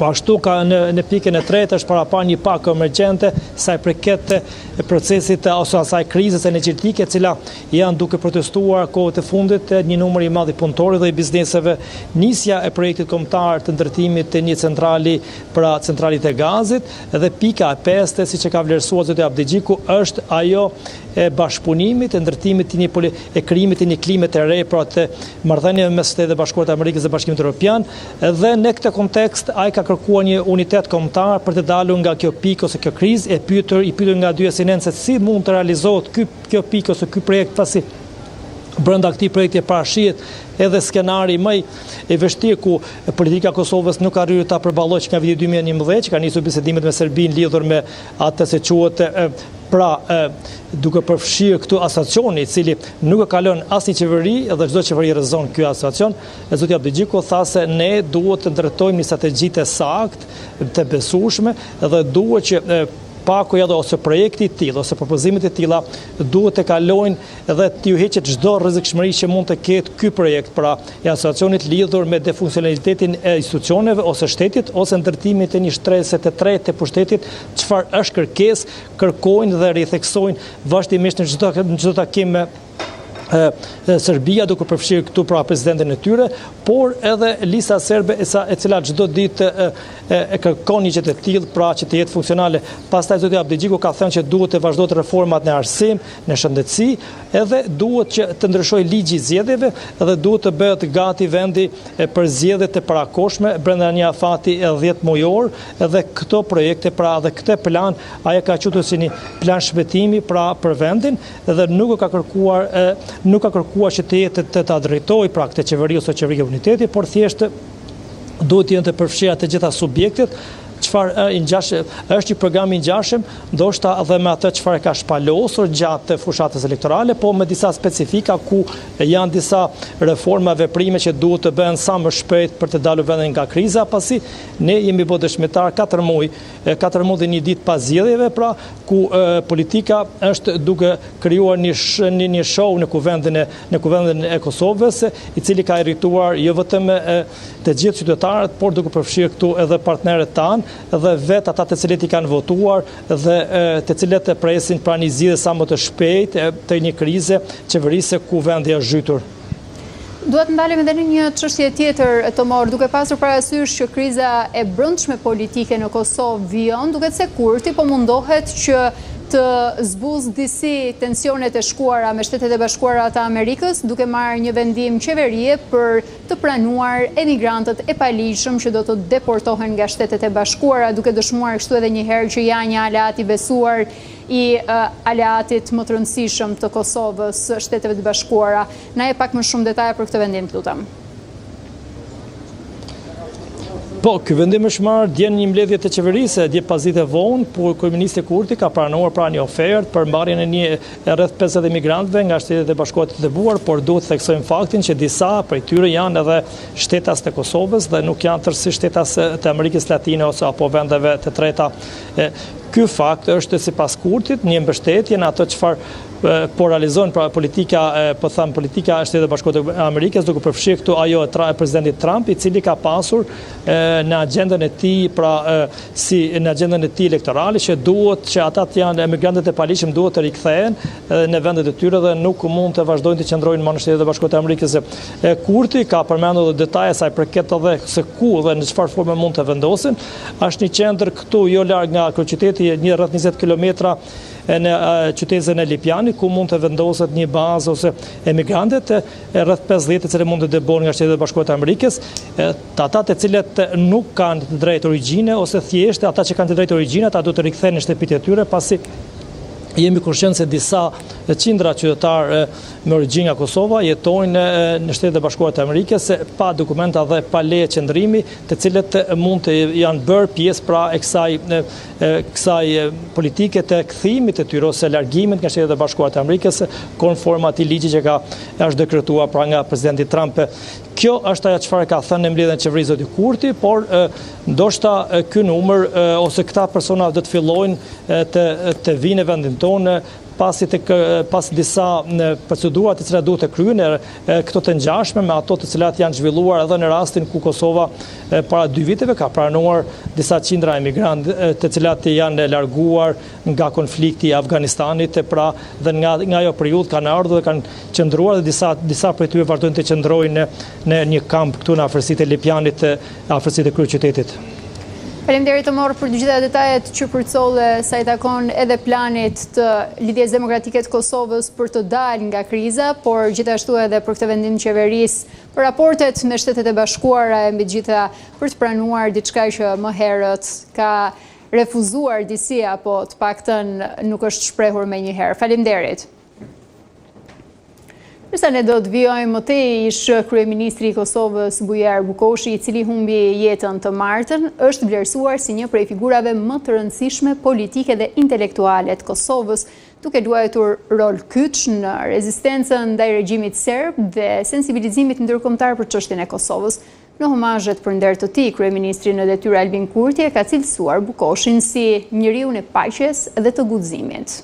Po ashtu ka në pikën e tretë është parapar një pakë emergjente sa i përket procesit ose asaj krizës energjetike, e cila janë duke protestuar kohët e fundit një numër i madh i punëtorëve dhe i bizneseve, nisja e projektit kombëtar të ndërtimit të një centrali pra centralit e gazit, dhe pika e pestë, siç e ka vlerësuar zoti Abdigjiku, është ajo e bashkëpunimit, e ndërtimit e krijimit të një klime të re pra të marrëdhënieve mes Shtetit Bashkuar të Amerikës dhe Bashkimit Evropian, dhe në këtë kontekst ai ka kërkuar një unitet kombëtar për të dalur nga kjo pikë ose kjo krizë, i pyetur nga dy esenencë se si mund të realizohet kjo pikë ose ky projekt, pasi brenda këtij projekti parashihet edhe skenari më i vështirë ku politika e Kosovës nuk ka arritur ta përballojë nga viti 2011, që ka nisur bisedimet me Serbinë lidhur me atë se quhet duke përfshirë këtu asociacioni, i cili nuk e kalon asnjë qeveri dhe çdo qeveri rrezon ky asociacion. Zoti Abdigjiku tha se ne duhet të ndërtojmë një strategji të saktë, të besueshme, dhe duhet që pakuja ose projekti i tillë ose propozimet e tilla duhet të kalojnë dhe të heqet çdo rrezikshmëri që mund të ketë ky projekt pra i asociacionit lidhur me defunksionalitetin e institucioneve ose shtetit ose ndërtimin e një shtrese të tretë të pushtetit, çfarë është kërkesë, kërkojnë dhe ritheksojnë vazhdimisht në çdo takim me Serbia, duke përfshirë këtu pra presidentin e tyre, por edhe lista serbe e cila çdo ditë e kërkon një gjë të tillë pra që të jetë funksionale. Pastaj zoti Abdigjiku ka thënë që duhet të vazhdojnë reformat në arsim, në shëndetësi, edhe duhet që të ndryshojë ligji i zgjedhjeve dhe duhet të bëhet gati vendi për zgjedhjet e parakohshme brenda një afati 10 mujor, dhe këto projekte pra dhe këtë plan ai ka quajtur si një plan shpëtimi pra për vendin, dhe nuk ka kërkuar që të jetë të drejtojë pra këtë qeveri ose qeveri uniteti, por thjesht duhet të jenë të përfshira të gjitha subjektet, çfarë është një program i ngjashëm, ndoshta edhe me atë çfarë ka shpalosur gjatë fushatës elektorale, po me disa specifika ku janë disa reforma, veprime që duhet të bëhen sa më shpejt për të dalur vendin nga kriza, pasi ne jemi bërë dëshmitar 4 muaj dhe një ditë pas zgjedhjeve, pra ku politika është duke krijuar një show në kuvendin e Kosovës, i cili ka irrituar jo vetëm të gjithë qytetarët, por duke përfshirë këtu edhe partnerët tanë, dhe vetë ata të cilët i kanë votuar dhe të cilët e presin pra një zgjidhje sa më të shpejtë të një krize qeverisë ku vendi është zhytur. Duhet ndalemi edhe në një çështje tjetër, Tomor, duke pasur parasysh që kriza e brendshme politike në Kosovë vijon, duket se Kurti po mundohet që të zbuzë disi tensionet e shkuara me Shtetet e Bashkuara të Amerikës, duke marrë një vendim qeverie për të pranuar emigrantët e paligjshëm që do të deportohen nga Shtetet e Bashkuara, duke dëshmuar kështu edhe një herë që janë një aleat i besuar i aleatit më të rëndësishëm të Kosovës, Shteteve të Bashkuara. Na e pak më shumë detaje për këtë vendim, lutem. Po, ky vendim është marrë dje një mbledhje të qeverisë, dje pas ditë vonë, por kryeministri Kurti ka pranuar pra një ofertë për mbarjen e rreth 50 emigrantëve nga Shtetet e Bashkuara të Dëbuar, por duhet të theksojmë faktin që disa prej tyre janë edhe shtetas të Kosovës dhe nuk janë tërësisht shtetas të Amerikës Latine ose apo vendeve të treta. Ky fakt është sipas Kurtit një mbështetje në ato çfarë po realizon pra politika e Shtetit Bashkuar të Amerikës, duke përfshirë këtu ajo e presidentit Trump, i cili ka pasur në agjendën e tij pra si në agjendën e tij elektorale që duhet që ata të janë emigrantët e paligjshëm duhet të rikthehen në vendet e tyre dhe nuk mund të vazhdojnë të qëndrojnë më në Shtetet e Bashkuara të Amerikës. Kurti ka përmendur detaje sa i përket edhe se ku dhe në çfarë forme mund të vendosen. Është një qendër këtu jo larg nga kryeqyteti, rreth 20 kilometra në qytetin e Lipjanit, ku mund të vendoset një bazë ose emigrantët rreth 50 të cilët mund të debohen nga Shtetet e Bashkuara të Amerikës, ata të cilët nuk kanë drejt origjine ose thjesht ata që kanë të drejt origjine, ata duhet të rikthehen në shtëpitë e tyre, pasi jemi kushtent se disa qindra qytetarë me origjinë nga Kosova jetojnë në Shtetet e Bashkuara të Amerikës pa dokumenta dhe pa leje qëndrimi, të cilët mund të janë bërë pjesë pra e kësaj politike të kthimit të tyre ose largimit nga Shtetet e Bashkuara të Amerikës konform atij ligji që është dekretuar pra nga presidenti Trump. Kjo është ajo çfarë ka thënë në mbledhjen e qeverisë zoti Kurti, por ndoshta ky numër ose këta persona do të fillojnë të vinë në vendin tonë pas disa procedurat të cilat duhet të kryen, këto të ngjashme me ato të cilat janë zhvilluar edhe në rastin ku Kosova para 2 viteve ka pranuar disa qindra emigrantë të cilat janë larguar nga konflikti i Afganistanit, pra dhe nga ajo periudhë kanë ardhur dhe kanë qëndruar dhe disa prej tyre vazhdojnë të qëndrojnë në një kamp këtu në afërsitë e Lipjanit, afërsitë e kryeqytetit. Faleminderit të morë për të gjitha detajet që përcolle sa i takon edhe planit të Lidhjes Demokratike të Kosovës për të dalë nga kriza, por gjithashtu edhe për këtë vendim qeverisë për raportet me Shtetet e Bashkuara e mbi gjitha për të pranuar diçka që më herët ka refuzuar disia, apo të paktën nuk është shprehur me një herë. Faleminderit. Përsa ne do të vijojmë më tej, ish kryeministri i Kosovës Bujar Bukoshi, i cili humbi jetën të martën, është vlerësuar si një prej figurave më të rëndësishme politike dhe intelektuale të Kosovës, duke luajtur rol kyç në rezistencën ndaj regjimit serb dhe sensibilizimit ndërkombëtar për çështjen e Kosovës. Në homazhet për nder të tij, kryeministri në detyrë Albin Kurti ka cilësuar Bukoshin si njeriu i paqes dhe të guximit.